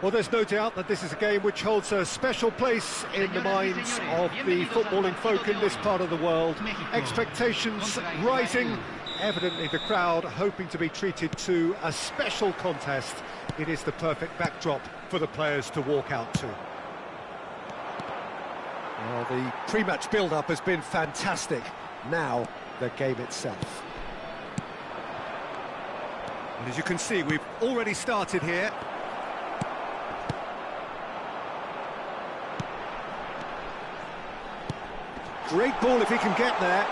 Well, there's no doubt that this is a game which holds a special place in the minds of the footballing folk in this part of the world. Expectations rising, evidently the crowd hoping to be treated to a special contest. It is the perfect backdrop for the players to walk out to. Well, the pre-match build-up has been fantastic. Now, the game itself. And as you can see, we've already started here. Great ball if he can get there.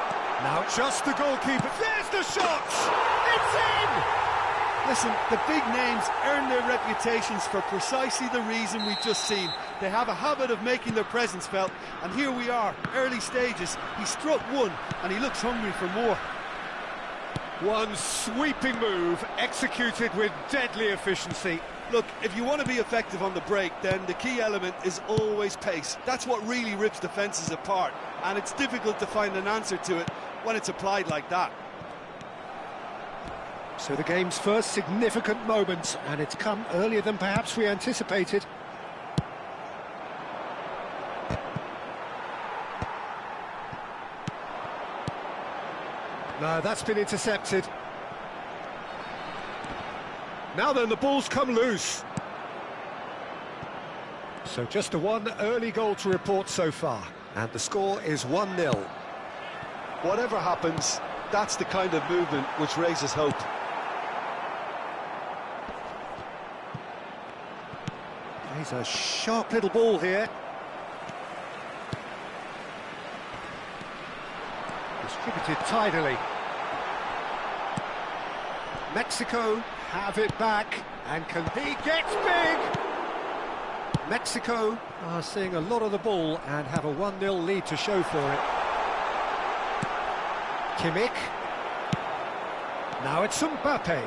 Now just the goalkeeper. There's the shot! It's in! Listen, the big names earn their reputations for precisely the reason we've just seen. They have a habit of making their presence felt, and here we are, early stages. He struck one, and he looks hungry for more. One sweeping move, executed with deadly efficiency. Look, if you want to be effective on the break, then the key element is always pace. That's what really rips defences apart, and it's difficult to find an answer to it when it's applied like that. So the game's first significant moment, and it's come earlier than perhaps we anticipated. No, that's been intercepted. Now then, the ball's come loose. So just a one early goal to report so far, and the score is 1-0. Whatever happens, that's the kind of movement which raises hope. He's a sharp little ball here. Distributed tidily. Mexico have it back, and he gets big! Mexico are seeing a lot of the ball and have a 1-0 lead to show for it. Kimmich. Now it's Mbappe.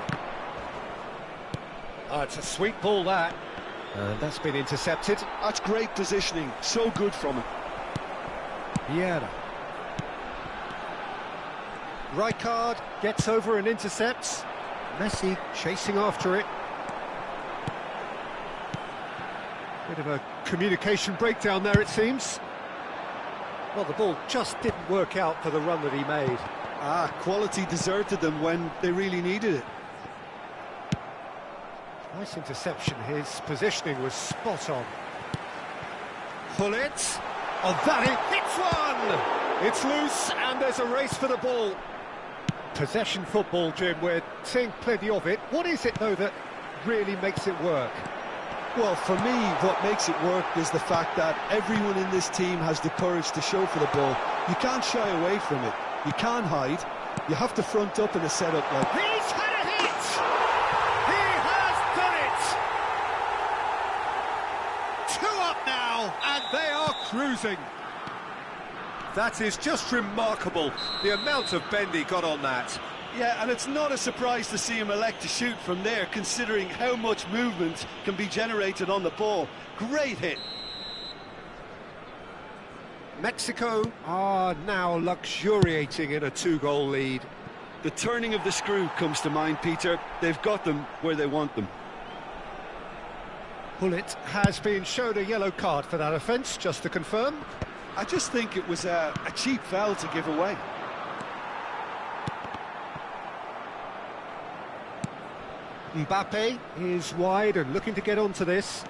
Oh, it's a sweet ball, that. And that's been intercepted. That's great positioning, so good from him. Vieira. Rijkaard gets over and intercepts. Messi chasing after it. Bit of a communication breakdown there, it seems. Well, the ball just didn't work out for the run that he made. Quality deserted them when they really needed it. Nice interception. His positioning was spot on. Hullet. Oh, that hits one! It's loose, and there's a race for the ball. Possession football, Jim, we're seeing plenty of it. What is it, though, that really makes it work? Well, for me, what makes it work is the fact that everyone in this team has the courage to show for the ball. You can't shy away from it. You can't hide. You have to front up in a setup like... He's had a hit! He has done it! 2 up now, and they are cruising. That is just remarkable, the amount of bend he got on that. Yeah, and it's not a surprise to see him elect to shoot from there, considering how much movement can be generated on the ball. Great hit. Mexico are now luxuriating in a 2-goal lead. The turning of the screw comes to mind, Peter. They've got them where they want them. Hullet has been shown a yellow card for that offence, just to confirm. I just think it was a cheap foul to give away. Mbappe is wide and looking to get onto this.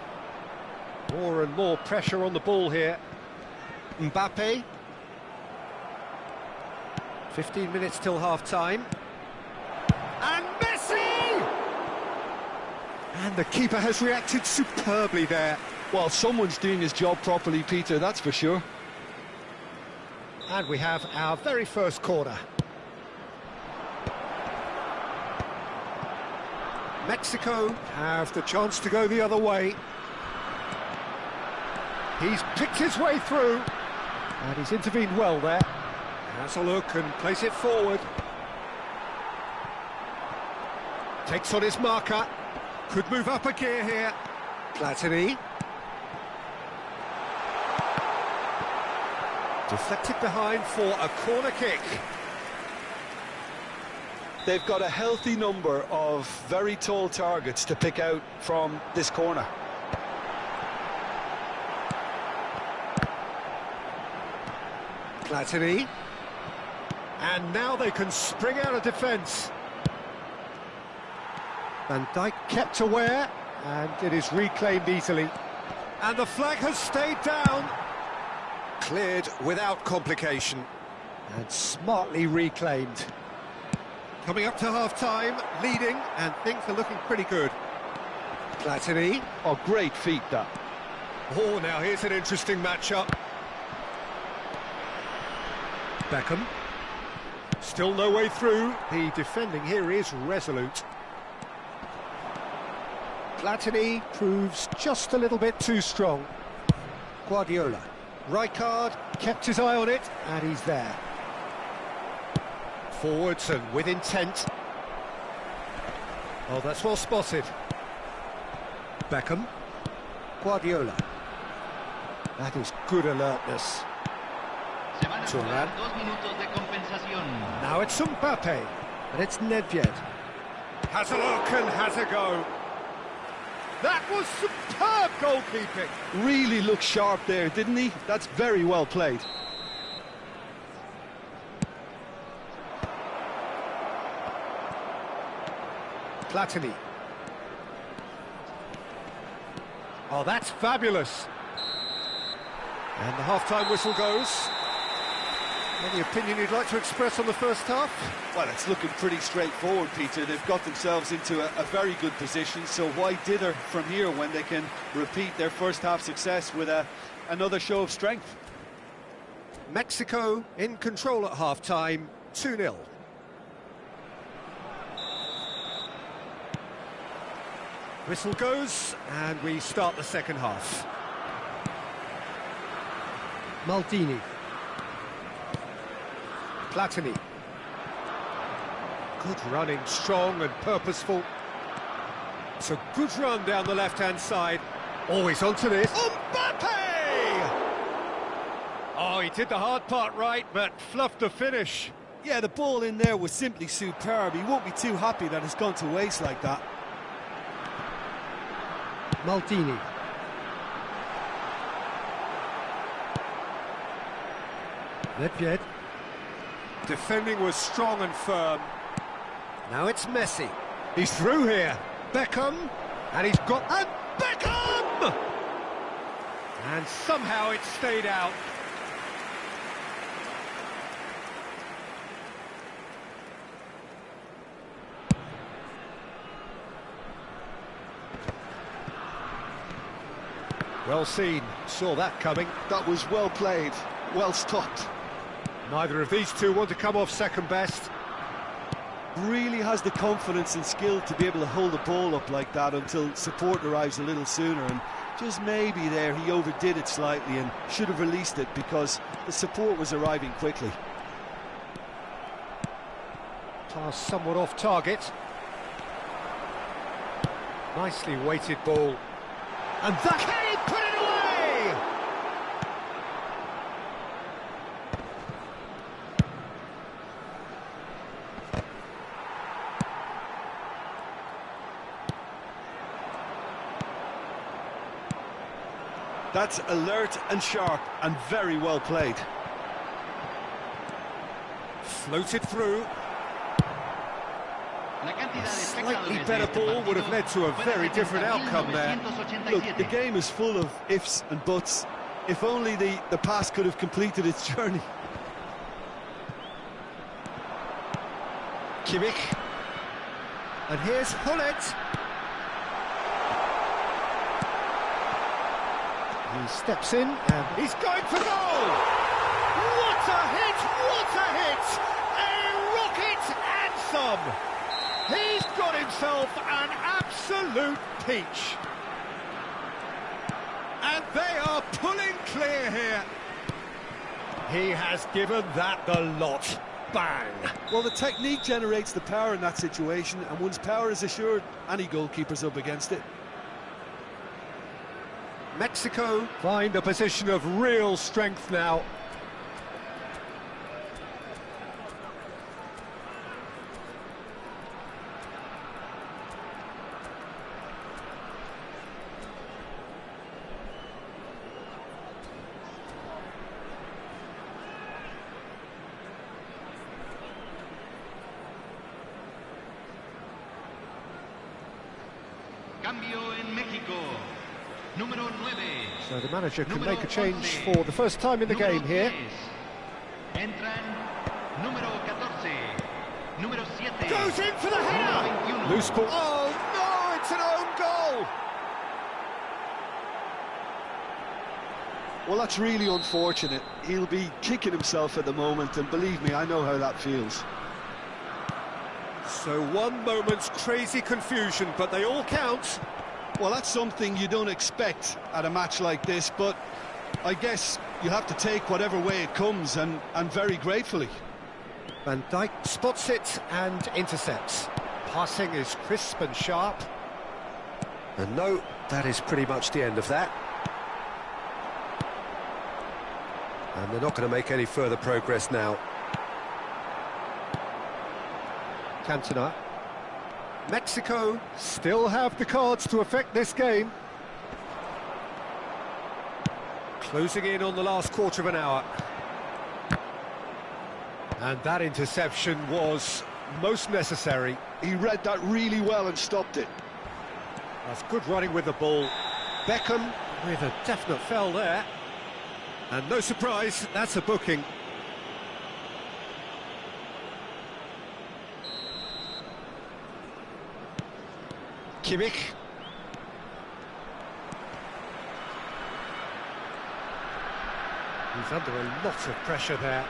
More and more pressure on the ball here. Mbappe. 15 minutes till half-time. And Messi! And the keeper has reacted superbly there. Well, someone's doing his job properly, Peter, that's for sure. And we have our very first corner. Mexico have the chance to go the other way. He's picked his way through, and he's intervened well there. Has a look and plays it forward. Takes on his marker. Could move up a gear here. Platini. Deflected behind for a corner kick. They've got a healthy number of very tall targets to pick out from this corner. Platini. And now they can spring out of defence. Van Dijk kept aware, and it is reclaimed easily. And the flag has stayed down. Cleared without complication. And smartly reclaimed. Coming up to half-time, leading, and things are looking pretty good. Platini. Oh, great feat, that. Oh, now here's an interesting matchup. Beckham. Still no way through. The defending here is resolute. Platini proves just a little bit too strong. Guardiola. Rijkaard kept his eye on it, and he's there. Forwards and with intent. Oh, that's well spotted. Beckham. Guardiola. That is good alertness. Turan. Now it's Mbappe, and it's Nedved. Has a look and has a go. That was superb goalkeeping. Really looked sharp there, didn't he? That's very well played. Platini. Oh, that's fabulous. And the half-time whistle goes. Any opinion you'd like to express on the first half? Well, it's looking pretty straightforward, Peter. They've got themselves into a very good position, so why dither from here when they can repeat their first half success with another show of strength? Mexico in control at half-time, 2-0. Whistle goes, and we start the second half. Maldini. Platini. Good running, strong and purposeful. It's a good run down the left-hand side. Always onto this. Mbappe! Oh, he did the hard part right, but fluffed the finish. Yeah, the ball in there was simply superb. He won't be too happy that it's gone to waste like that. Maldini. Nedved. Defending was strong and firm. Now it's Messi. He's through here. Beckham. And he's got... And Beckham! And somehow it stayed out. Well seen. Saw that coming. That was well played. Well stopped. Neither of these two want to come off second best. Really has the confidence and skill to be able to hold the ball up like that until support arrives a little sooner, and just maybe there he overdid it slightly and should have released it because the support was arriving quickly. Pass somewhat off target. Nicely weighted ball. And that... Can he put it away? That's alert and sharp and very well played. Floated through. A slightly better ball would have led to a very different outcome there. Look, the game is full of ifs and buts. If only the pass could have completed its journey. Kimmich. And here's Hullet. He steps in and he's going for goal! What a hit! What a hit! A rocket and some! He's got himself an absolute peach. And they are pulling clear here. He has given that the lot. Bang! Well, the technique generates the power in that situation, and once power is assured, any goalkeeper's up against it. Mexico find a position of real strength now. Cambio en México. Número 9. So the manager can make a change for the first time in the game here. Entran número 14. Número 7. Goes in for the header! Loose ball. Oh no, it's an own goal! Well, that's really unfortunate. He'll be kicking himself at the moment, and believe me, I know how that feels. So one moment's crazy confusion, but they all count. Well, that's something you don't expect at a match like this, but I guess you have to take whatever way it comes, and very gratefully. Van Dijk spots it and intercepts. Passing is crisp and sharp. And no, that is pretty much the end of that. And they're not going to make any further progress now. Cantona. Mexico still have the cards to affect this game. Closing in on the last quarter of an hour. And that interception was most necessary. He read that really well and stopped it. That's good running with the ball. Beckham with a definite foul there. And no surprise, that's a booking. Kimmich. He's under a lot of pressure there.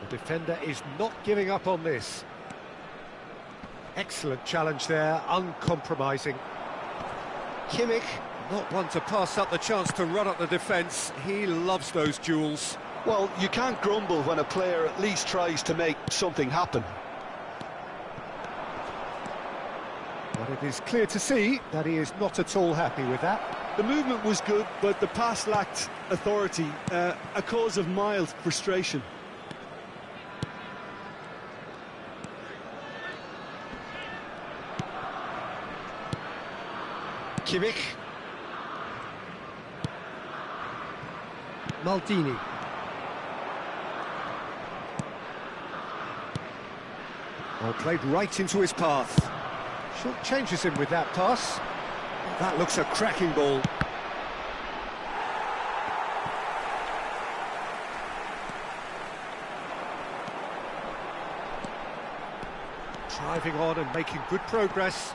The defender is not giving up on this. Excellent challenge there, uncompromising. Kimmich, not one to pass up the chance to run up the defence. He loves those duels. Well, you can't grumble when a player at least tries to make something happen. But it is clear to see that he is not at all happy with that. The movement was good, but the pass lacked authority, a cause of mild frustration. Kimmich. Maldini. Well, played right into his path. Short changes him with that pass. That looks a cracking ball. Driving on and making good progress.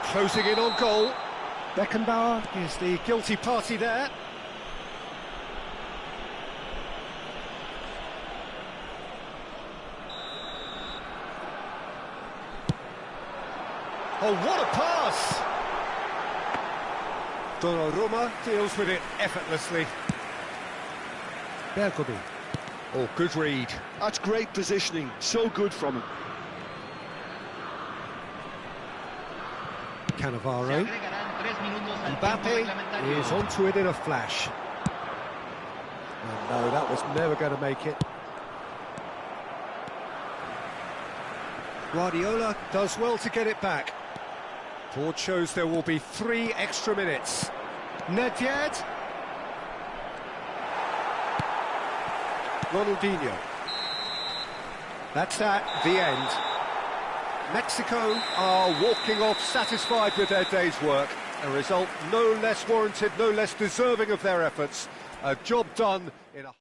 Closing in on goal. Beckenbauer is the guilty party there. Oh, what a pass! Donnarumma deals with it effortlessly. Bergomi. Oh, good read. That's great positioning, so good from him. Cannavaro. Mbappe is onto it in a flash. And no, that was never going to make it. Guardiola does well to get it back. Board shows there will be 3 extra minutes. Nedved. Ronaldinho. That's that, the end. Mexico are walking off satisfied with their day's work. A result no less warranted, no less deserving of their efforts. A job done in a...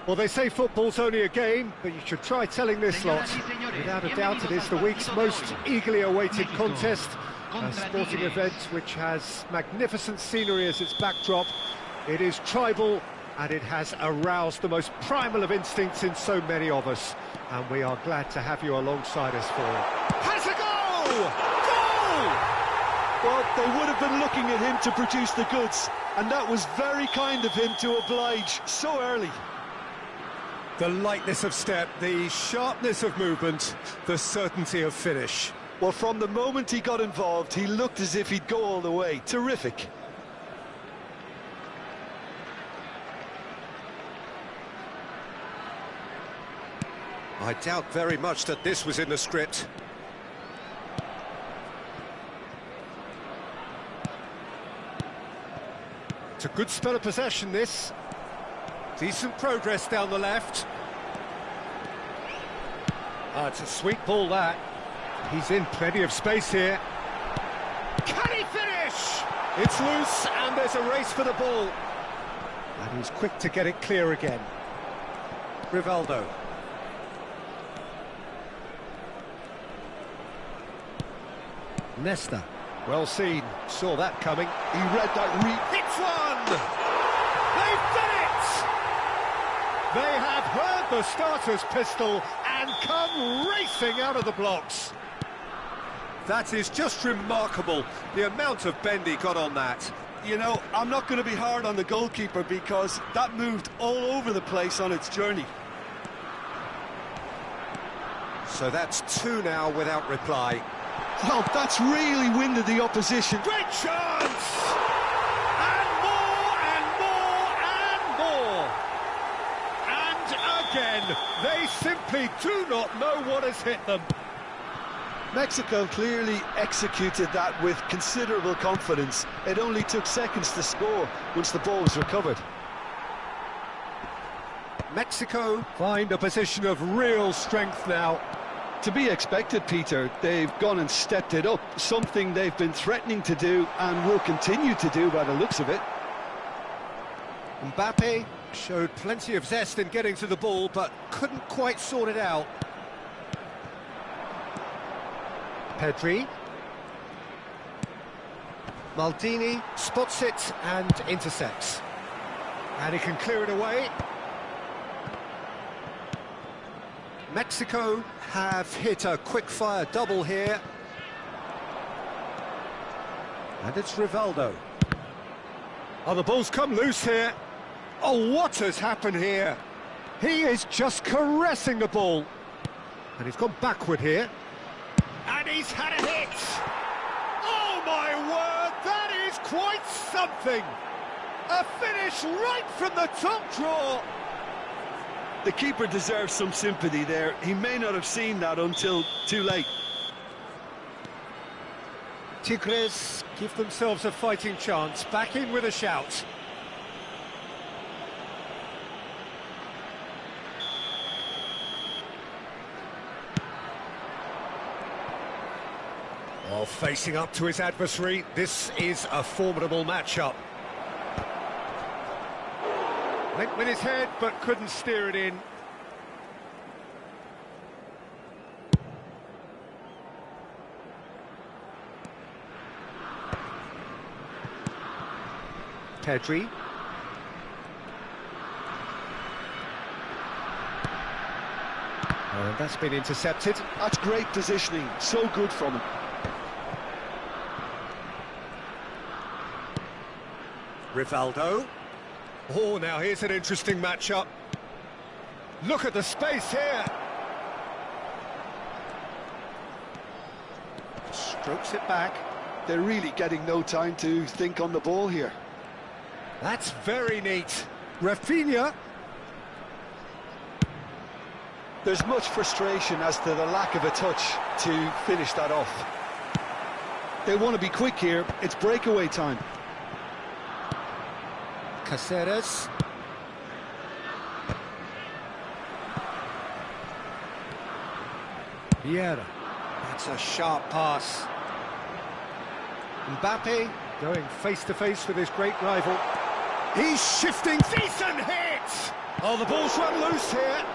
Well, they say football's only a game, but you should try telling this lot. Without a doubt, it is the week's most eagerly awaited contest. A sporting event which has magnificent scenery as its backdrop. It is tribal, and it has aroused the most primal of instincts in so many of us. And we are glad to have you alongside us for it. Has a goal! Goal! Well, they would have been looking at him to produce the goods, and that was very kind of him to oblige so early. The lightness of step, the sharpness of movement, the certainty of finish. Well, from the moment he got involved, he looked as if he'd go all the way. Terrific. I doubt very much that this was in the script. It's a good spell of possession, this. Decent progress down the left. It's a sweet ball, that. He's in plenty of space here. Can he finish? It's loose, and there's a race for the ball. And he's quick to get it clear again. Rivaldo. Nesta. Well seen. Saw that coming. He read that Hits one! They've done it! They have heard the starter's pistol and come racing out of the blocks. That is just remarkable, the amount of bend he got on that. You know, I'm not going to be hard on the goalkeeper because that moved all over the place on its journey. So that's two now without reply. Well, that's really winded the opposition. Great chance! And more, and more, and more! And again, they simply do not know what has hit them. Mexico clearly executed that with considerable confidence. It only took seconds to score once the ball was recovered. Mexico find a position of real strength now. To be expected, Peter. They've gone and stepped it up, something they've been threatening to do and will continue to do by the looks of it. Mbappe showed plenty of zest in getting to the ball, but couldn't quite sort it out. Pedri. Maldini spots it and intercepts. And he can clear it away. Mexico have hit a quick-fire double here. And it's Rivaldo. Oh, the ball's come loose here. Oh, what has happened here? He is just caressing the ball. And he's gone backward here. And he's had a hit! Oh my word, that is quite something! A finish right from the top draw! The keeper deserves some sympathy there. He may not have seen that until too late. Tigres give themselves a fighting chance, back in with a shout. Well, facing up to his adversary, this is a formidable matchup. Went with his head, but couldn't steer it in. Pedri. And that's been intercepted. That's great positioning, so good from him. Rivaldo. Oh, now here's an interesting matchup. Look at the space here. Strokes it back. They're really getting no time to think on the ball here. That's very neat. Rafinha. There's much frustration as to the lack of a touch to finish that off. They want to be quick here. It's breakaway time. Caceres. Vieira. That's a sharp pass. Mbappe going face-to-face with his great rival. He's shifting. Decent hit! Oh, the ball's run loose here.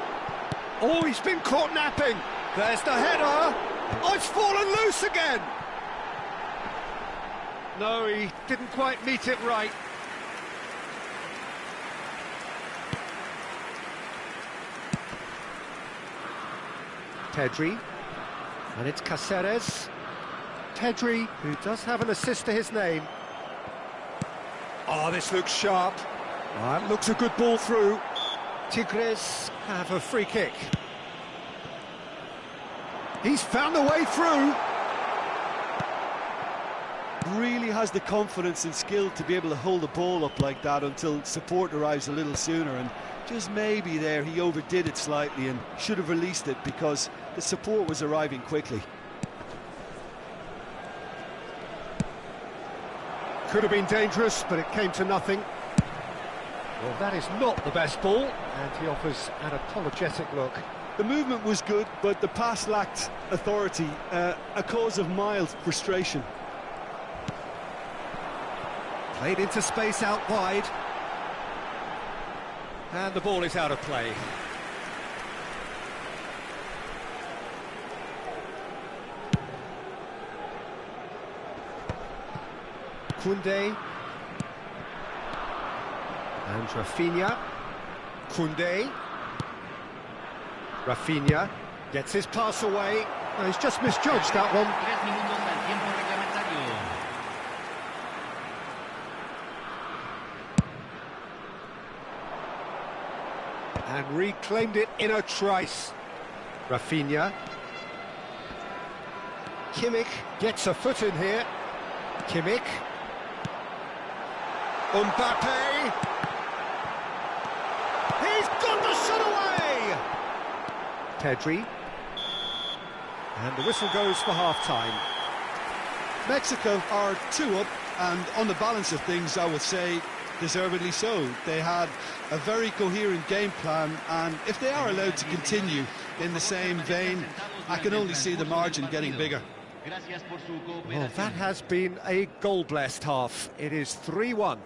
Oh, he's been caught napping. There's the header. Oh, it's fallen loose again. No, he didn't quite meet it right. Pedri, and it's Cáceres. Pedri, who does have an assist to his name. Oh, this looks sharp. That looks a good ball through. Tigres have a free kick. He's found a way through. Really has the confidence and skill to be able to hold the ball up like that until support arrives a little sooner, and just maybe there he overdid it slightly and should have released it because the support was arriving quickly. Could have been dangerous, but it came to nothing. Well, that is not the best ball, and he offers an apologetic look. The movement was good, but the pass lacked authority, a cause of mild frustration. Played into space out wide. And the ball is out of play. Koundé. And Rafinha. Koundé. Rafinha gets his pass away. Oh, he's just misjudged that one. 3 minutos al tiempo reglamentario. And reclaimed it in a trice. Rafinha. Kimmich gets a foot in here. Kimmich. Mbappe. He's got the shot away! Pedri. And the whistle goes for half-time. Mexico are 2 up, and on the balance of things, I would say deservedly so. They had a very coherent game plan, and if they are allowed to continue in the same vein, I can only see the margin getting bigger. Well, that has been a goal-blessed half. It is 3-1.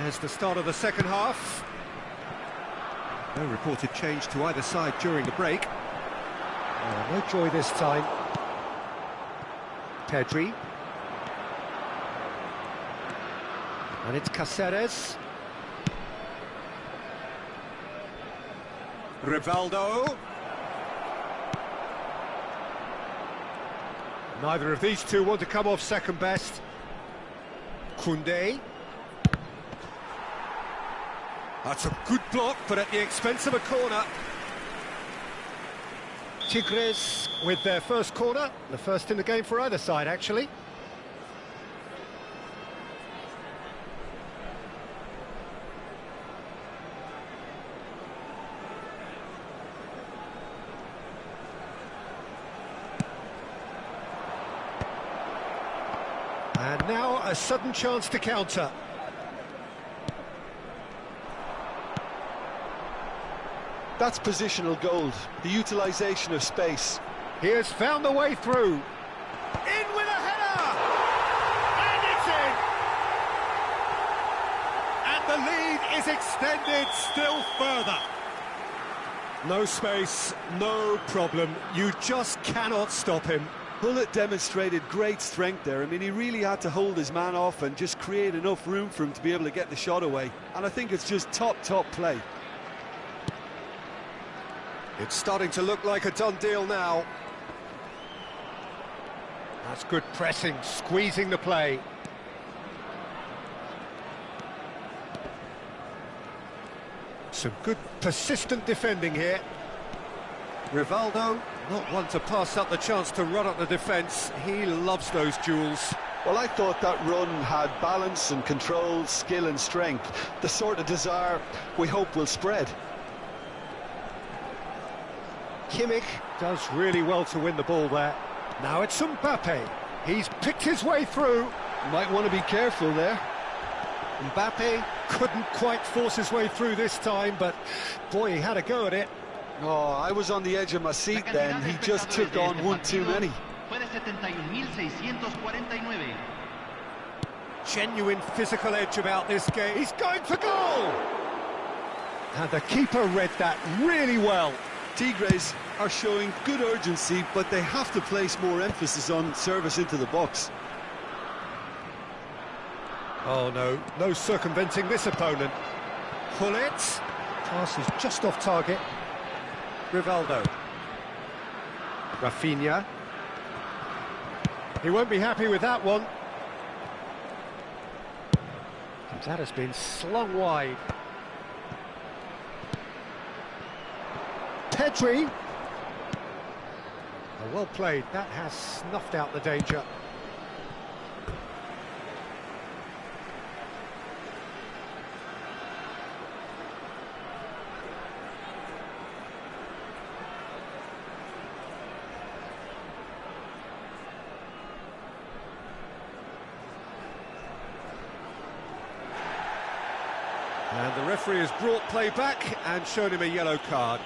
There's the start of the second half. No reported change to either side during the break. Oh, no joy this time. Pedri. And it's Cáceres. Rivaldo. Neither of these two want to come off second best. Koundé. That's a good block, but at the expense of a corner. Tigres with their first corner, the first in the game for either side, actually. And now a sudden chance to counter. That's positional gold, the utilisation of space. He has found a way through. In with a header! And it's in! And the lead is extended still further. No space, no problem. You just cannot stop him. Hullet demonstrated great strength there. I mean, he really had to hold his man off and just create enough room for him to be able to get the shot away. And I think it's just top play. It's starting to look like a done deal now. That's good pressing, squeezing the play. Some good persistent defending here. Rivaldo, not one to pass up the chance to run up the defence. He loves those duels. Well, I thought that run had balance and control, skill and strength. The sort of desire we hope will spread. Kimmich does really well to win the ball there. Now it's Mbappe. He's picked his way through. Might want to be careful there. Mbappe couldn't quite force his way through this time, but boy, he had a go at it. Oh, I was on the edge of my seat then. He just took on one too many. Genuine physical edge about this game. He's going for goal! And the keeper read that really well. Tigres are showing good urgency, but they have to place more emphasis on service into the box. Oh no, no circumventing this opponent. Pullet. Pass is just off target. Rivaldo. Rafinha. He won't be happy with that one. That has been slung wide. Pedri. Oh, well played. That has snuffed out the danger. And the referee has brought play back and shown him a yellow card.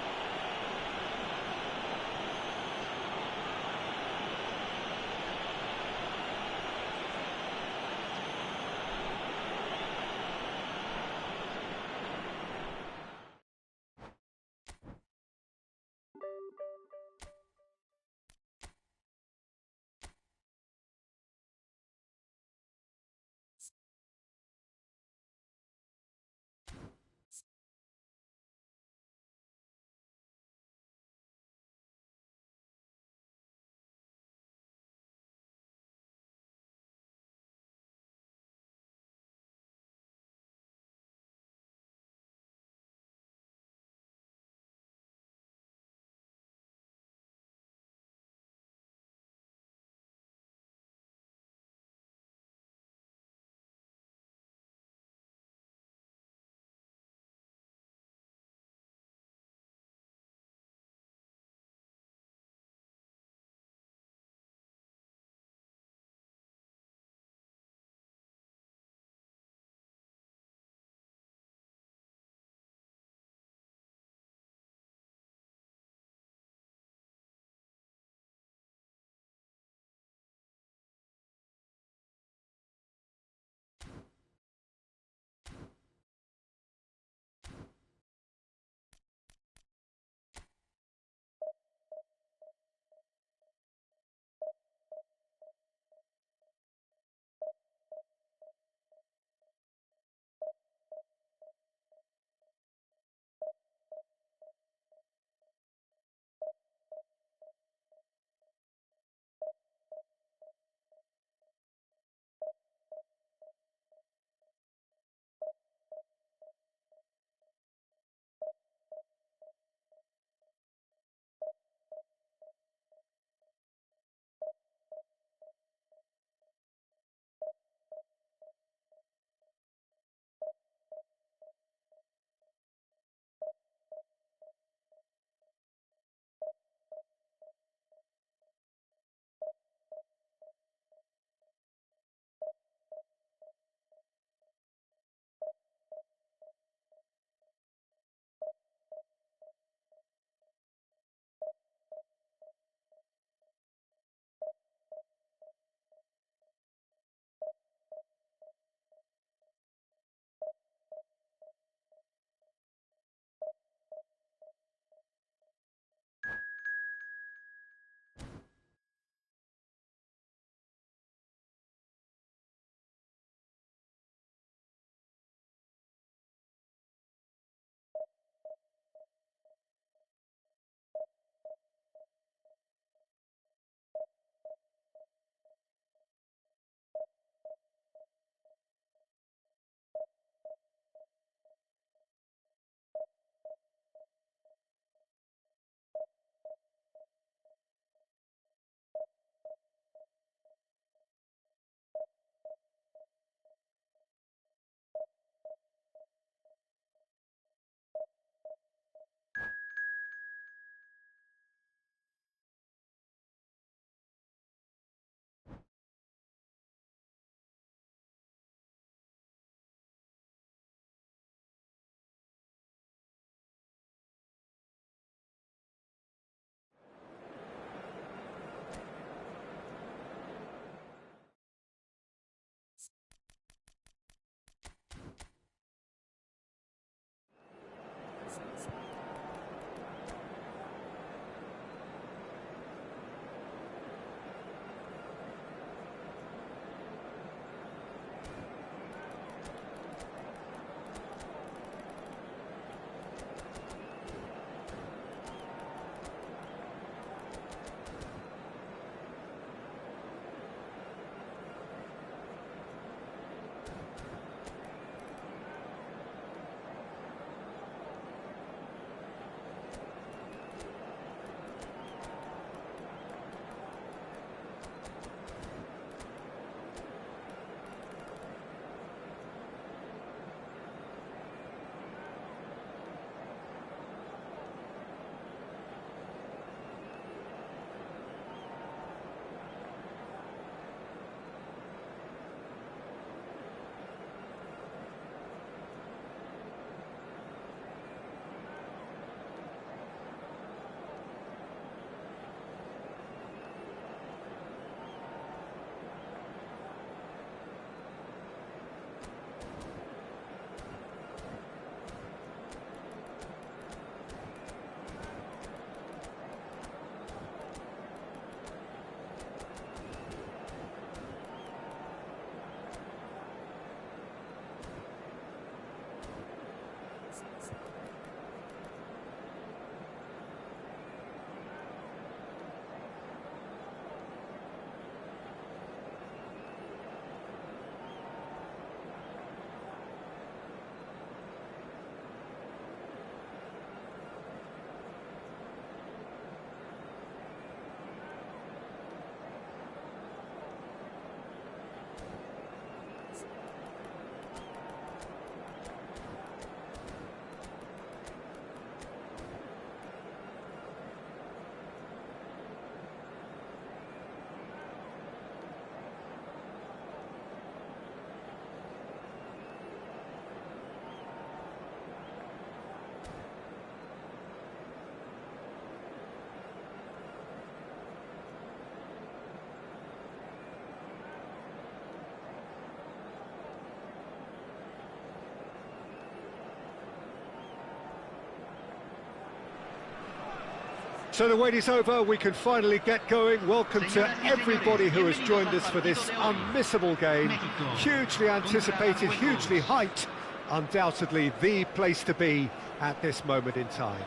So the wait is over, we can finally get going. Welcome to everybody who has joined us for this unmissable game. Hugely anticipated, hugely hyped. Undoubtedly the place to be at this moment in time.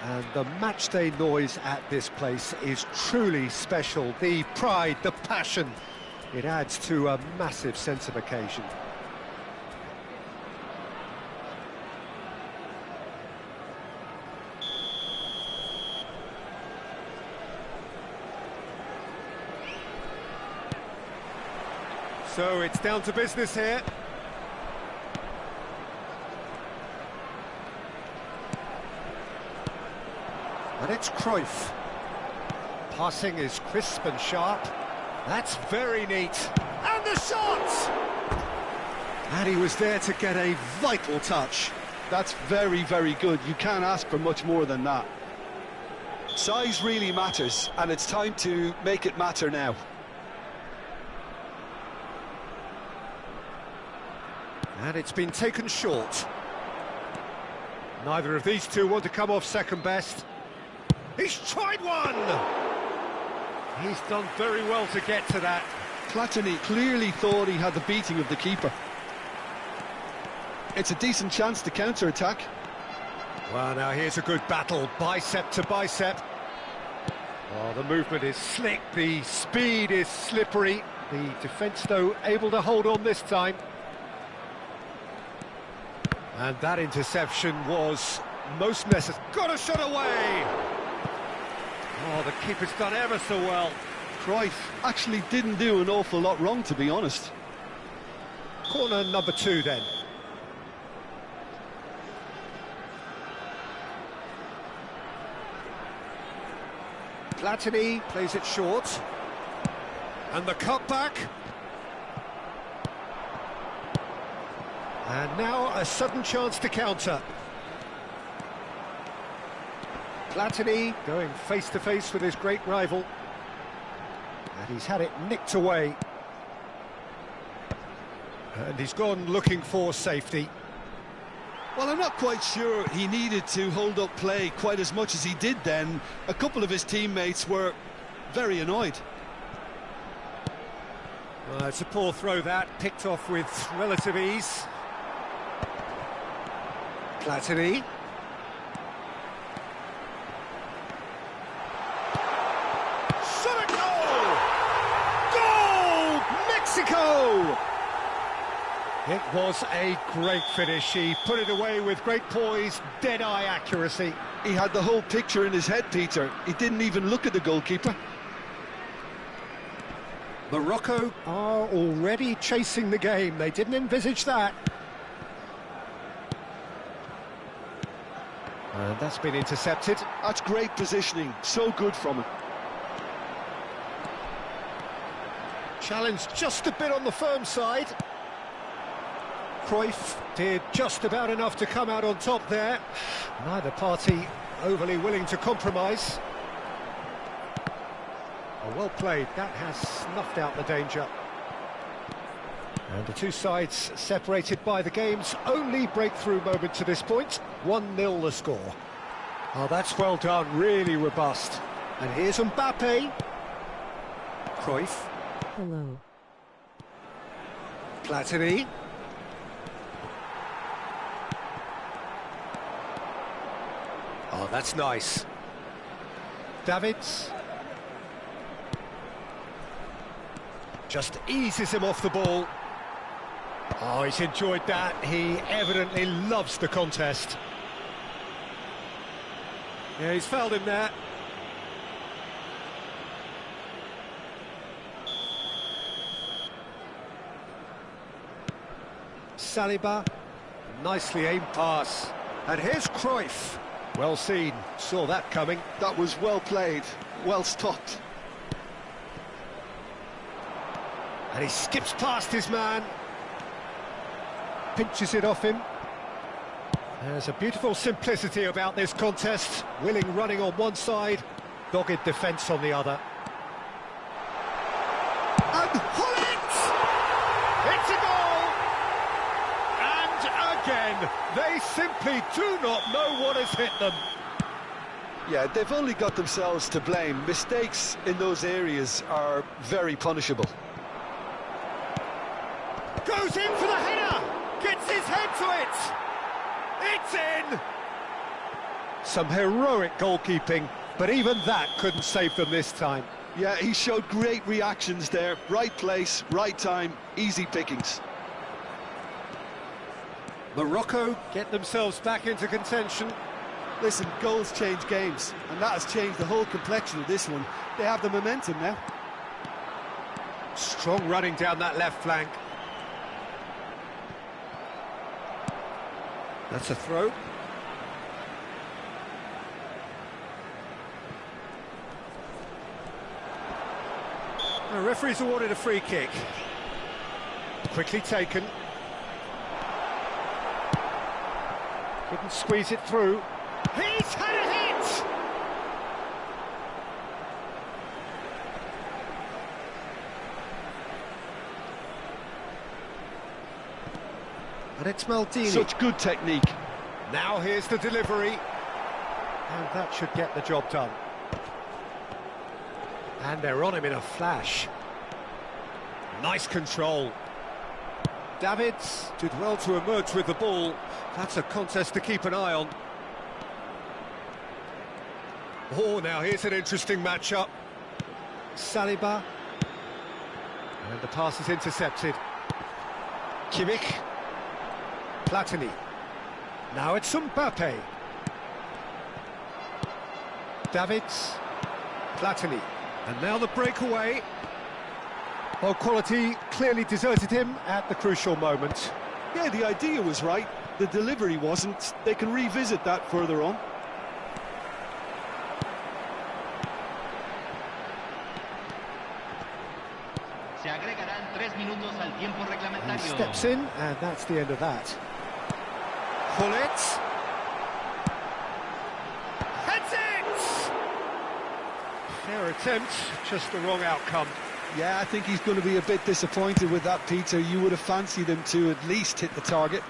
And the matchday noise at this place is truly special. The pride, the passion, it adds to a massive sense of occasion. So it's down to business here. And it's Cruyff. Passing is crisp and sharp. That's very neat. And the shot! And he was there to get a vital touch. That's very, very good. You can't ask for much more than that. Size really matters, and it's time to make it matter now. And it's been taken short. Neither of these two want to come off second best. He's tried one! He's done very well to get to that. Platini clearly thought he had the beating of the keeper. It's a decent chance to counter-attack. Well, now here's a good battle, bicep to bicep. Oh, the movement is slick, the speed is slippery. The defence, though, able to hold on this time. And that interception was most necessary. Got a shot away! Oh, the keeper's done ever so well. Cruyff actually didn't do an awful lot wrong, to be honest. Corner number 2, then. Platini plays it short. And the cutback. And now a sudden chance to counter. Platini going face-to-face with his great rival. And he's had it nicked away. And he's gone looking for safety. Well, I'm not quite sure he needed to hold up play quite as much as he did then. A couple of his teammates were very annoyed. Well, it's a poor throw that, picked off with relative ease. Platini. Shot a goal! Goal! Mexico! It was a great finish. He put it away with great poise, dead-eye accuracy. He had the whole picture in his head, Peter. He didn't even look at the goalkeeper. Morocco are already chasing the game. They didn't envisage that. And that's been intercepted. That's great positioning. So good from him. Challenged just a bit on the firm side. Cruyff did just about enough to come out on top there. Neither party overly willing to compromise. Oh, well played. That has snuffed out the danger. And the two sides separated by the game's only breakthrough moment to this point. 1-0 the score. Oh, that's well done. Really robust. And here's Mbappe. Cruyff. Hello. Platini. Oh, that's nice. Davids. Just eases him off the ball. Oh, he's enjoyed that. He evidently loves the contest. Yeah, he's fouled him there. Saliba. Nicely aimed pass. And here's Cruyff. Well seen, saw that coming. That was well played, well stopped. And he skips past his man. Pinches it off him. There's a beautiful simplicity about this contest. Willing running on one side, dogged defence on the other. And Hullet! It's a goal! And again, they simply do not know what has hit them. Yeah, they've only got themselves to blame. Mistakes in those areas are very punishable. Goes in for the header! Gets his head to it! It's in! Some heroic goalkeeping, but even that couldn't save them this time. Yeah, he showed great reactions there. Right place, right time, easy pickings. Morocco get themselves back into contention. Listen, goals change games, and that has changed the whole complexion of this one. They have the momentum now. Strong running down that left flank. That's a throw. The referee's awarded a free kick. Quickly taken. Couldn't squeeze it through. He's had a hit! And it's Maldini. Such good technique. Now here's the delivery. And that should get the job done. And they're on him in a flash. Nice control. Davids did well to emerge with the ball. That's a contest to keep an eye on. Oh, now here's an interesting matchup. Saliba. And the pass is intercepted. Kimmich. Platini. Now it's Mbappe. Davids. Platini. And now the breakaway. Well, quality clearly deserted him at the crucial moment. Yeah, the idea was right. The delivery wasn't. They can revisit that further on. Se agregarán 3 minutos al tiempo And reglamentario. steps in, and that's the end of that. Hullet. Heads it! Fair attempt, just the wrong outcome. Yeah, I think he's going to be a bit disappointed with that, Peter. You would have fancied him to at least hit the target.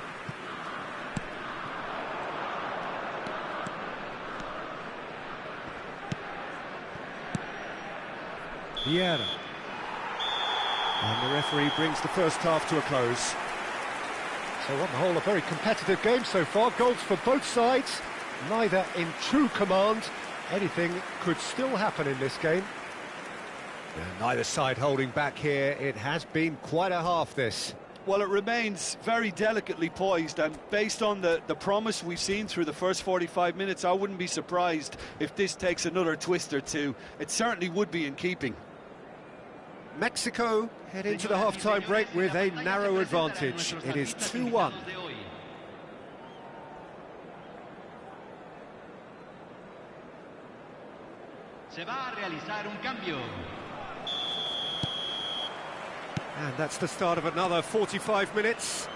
Vieira. And the referee brings the first half to a close. So on the whole, a very competitive game so far. Goals for both sides, neither in true command. Anything could still happen in this game. And neither side holding back here. It has been quite a half, this. Well, it remains very delicately poised, and based on the promise we've seen through the first 45 minutes, I wouldn't be surprised if this takes another twist or two. It certainly would be in keeping. Mexico head into the half-time break with a narrow advantage. It is 2-1. Se va a realizar un cambio. And that's the start of another 45 minutes.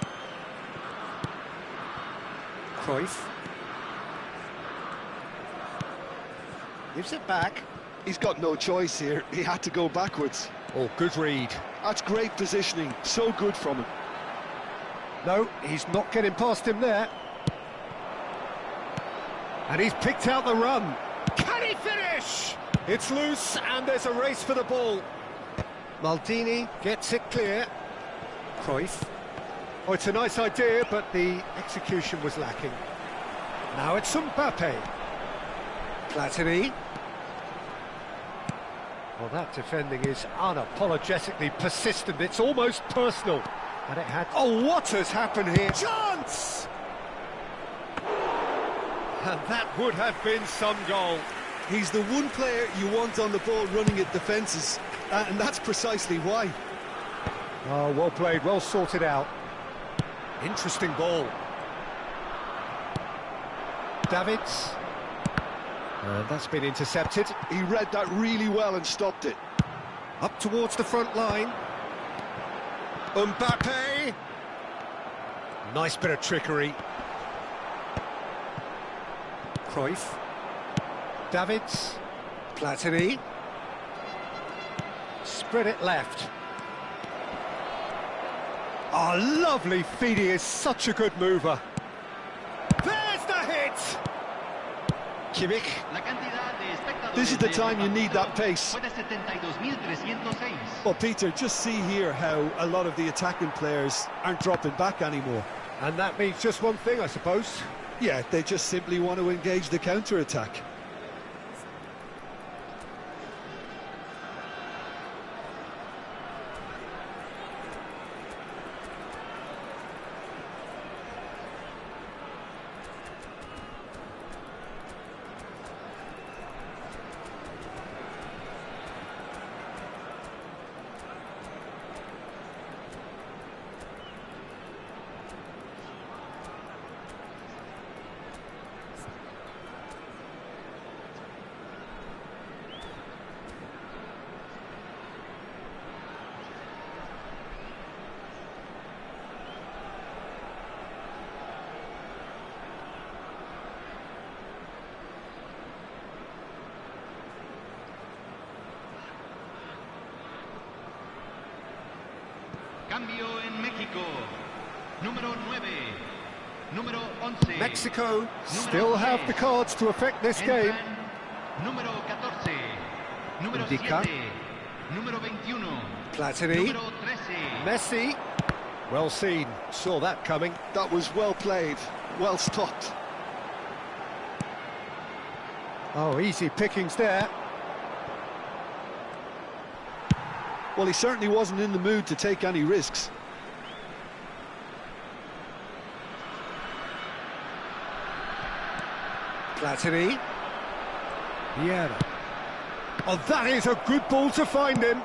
Cruyff. Gives it back. He's got no choice here. He had to go backwards. Oh, good read. That's great positioning. So good from him. No, he's not getting past him there. And he's picked out the run. Can he finish? It's loose, and there's a race for the ball. Maldini gets it clear. Cruyff. Oh, it's a nice idea, but the execution was lacking. Now it's Mbappe. Platini. Well, that defending is unapologetically persistent. It's almost personal. And it had... Oh, what has happened here? Chance! And that would have been some goal. He's the one player you want on the ball running at defences, and that's precisely why. Oh, well played, well sorted out. Interesting ball. Davids. And that's been intercepted. He read that really well and stopped it. Up towards the front line. Mbappe. Nice bit of trickery. Cruyff. Davids. Platini. Spread it left. Oh, lovely feed. He is such a good mover. There's the hit! Kimmich. La cantidad This is the time you need that pace. Fue de 72.306. Well, Peter, just see here how a lot of the attacking players aren't dropping back anymore. And that means just one thing, I suppose. Yeah, they just simply want to engage the counter-attack. Cambio en México. Número 9. Número 11. Mexico still have the cards to affect this game. Número 14. Número Indica. 7. Número 21. Platini. Número 13. Messi. Well seen, saw that coming. That was well played, well stopped. Oh, easy pickings there. Well, he certainly wasn't in the mood to take any risks. Platini. Vieira. Oh, that is a good ball to find him.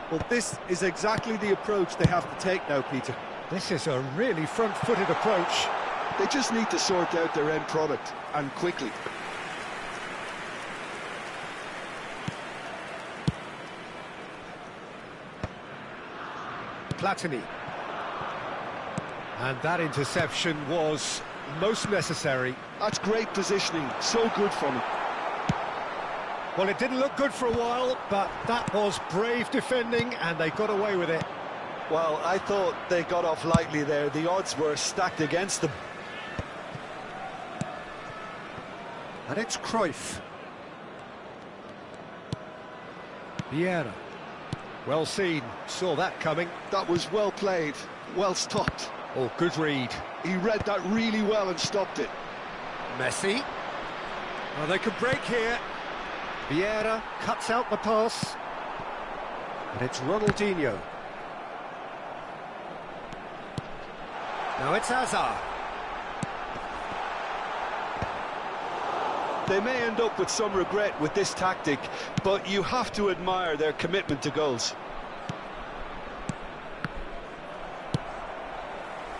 Well, this is exactly the approach they have to take now, Peter. This is a really front-footed approach. They just need to sort out their end product, and quickly. Platini. And that interception was most necessary. That's great positioning, so good from him. Well, it didn't look good for a while, but that was brave defending, and they got away with it. Well, I thought they got off lightly there. The odds were stacked against them. And it's Cruyff. Vieira. Well seen, saw that coming. That was well played, well stopped. Oh, good read. He read that really well and stopped it. Messi. Well, they could break here. Vieira cuts out the pass. And it's Ronaldinho. Now it's Hazard. They may end up with some regret with this tactic, but you have to admire their commitment to goals.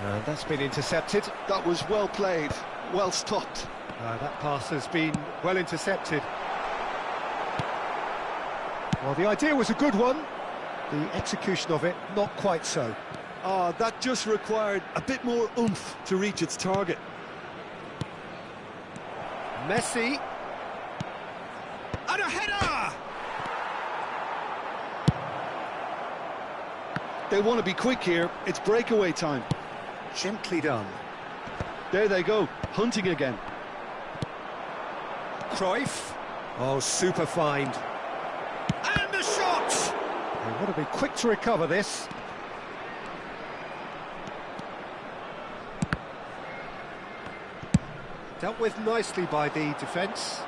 And that's been intercepted. That was well played, well stopped. That pass has been well intercepted. Well, the idea was a good one. The execution of it, not quite so. That just required a bit more oomph to reach its target. Messi. And a header! They want to be quick here. It's breakaway time. Gently done. There they go, hunting again. Cruyff. Oh, super find. And a shot! They want to be quick to recover this. Dealt with nicely by the defence.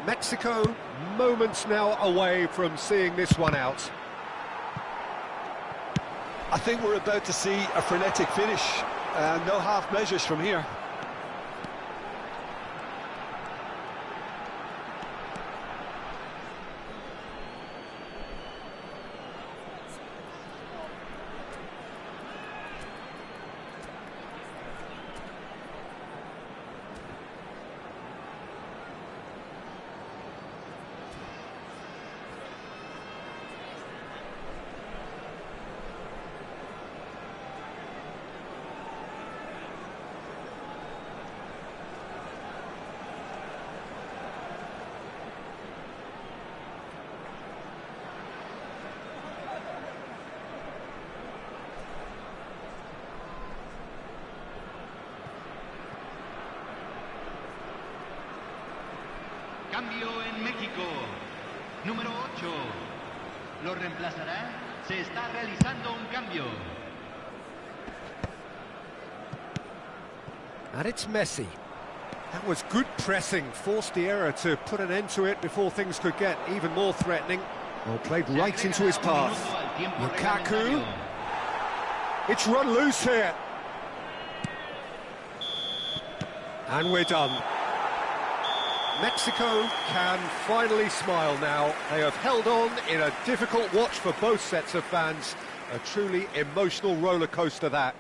Mexico, moments now away from seeing this one out. I think we're about to see a frenetic finish. No half measures from here. Cambio en México. Número 8. Lo reemplazará. Se está realizando un cambio. And it's Messi. That was good pressing, forced the error to put an end to it before things could get even more threatening. Well, played right into his path. Lukaku. It's run loose here. And we're done. Mexico can finally smile now. They have held on in a difficult watch for both sets of fans. A truly emotional roller coaster, that.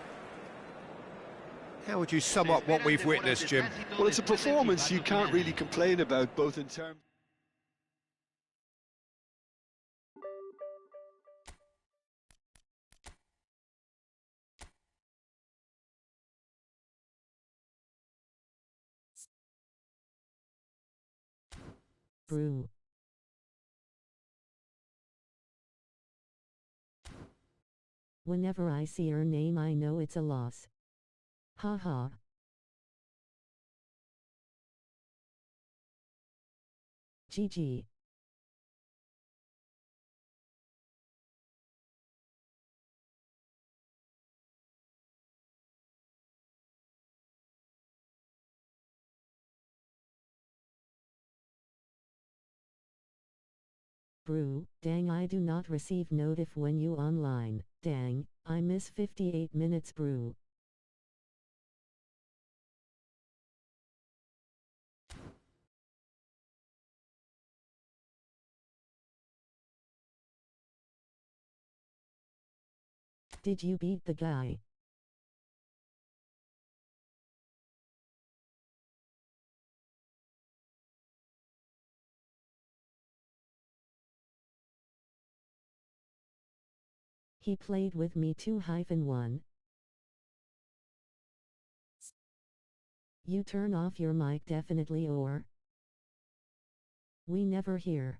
How would you sum up what we've witnessed, Jim? Well, it's a performance you can't really complain about, both in terms... Brew. Whenever I see her name, I know it's a loss. Ha ha. GG. Brew, dang, I do not receive notif when you online. Dang, I miss 58 minutes. Brew. Did you beat the guy? He played with me 2-1. You turn off your mic definitely, or we never hear.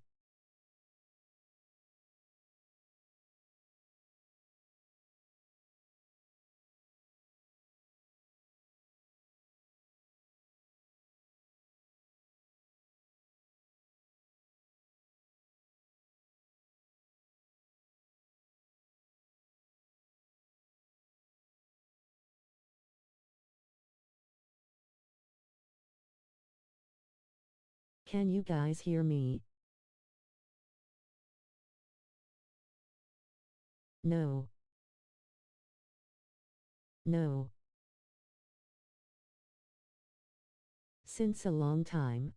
Can you guys hear me? No. No. Since a long time.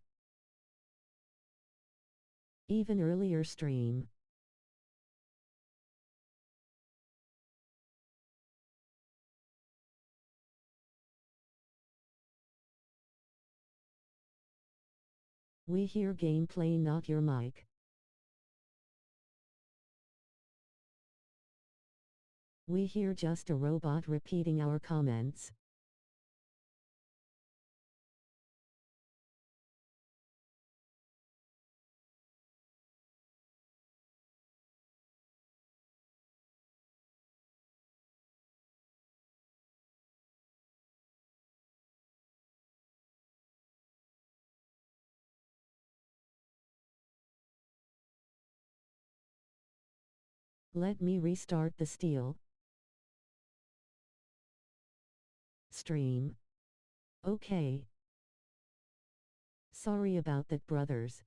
Even earlier stream. We hear gameplay, not your mic. We hear just a robot repeating our comments. Let me restart the steel stream. Okay. Sorry about that, brothers.